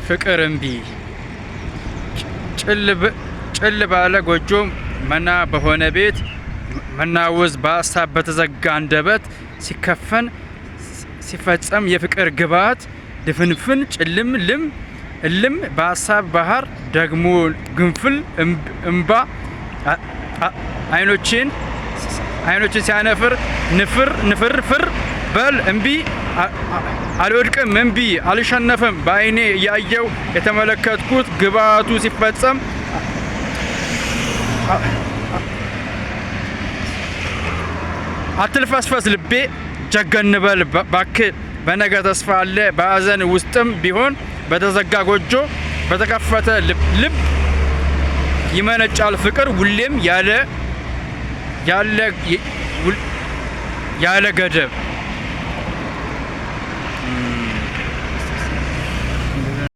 ፍቅር እምቢ ጭል ባለ ጎጆ መና በሆነ ቤት መናወዝ በሀሳብ በተዘጋ አንደበት ሲከፈን ሲፈጸም የፍቅር ግባት ድፍንፍን ጭልም ልም እልም በሀሳብ ባህር ደግሞ ግንፍል እምባ አይኖችን ሲያነፍር ንፍር ፍር በል እምቢ አልወድቅም እምቢ አልሸነፍም በአይኔ ያየው የተመለከትኩት ግባቱ ሲፈጸም አትልፈስፈስ ልቤ ጀገን በል ባክህ በነገ ተስፋ አለ በሀዘን ውስጥም ቢሆን በተዘጋ ጎጆ በተከፈተ ልብ ይመነጫል ፍቅር ሁሌም ያለ ገደብ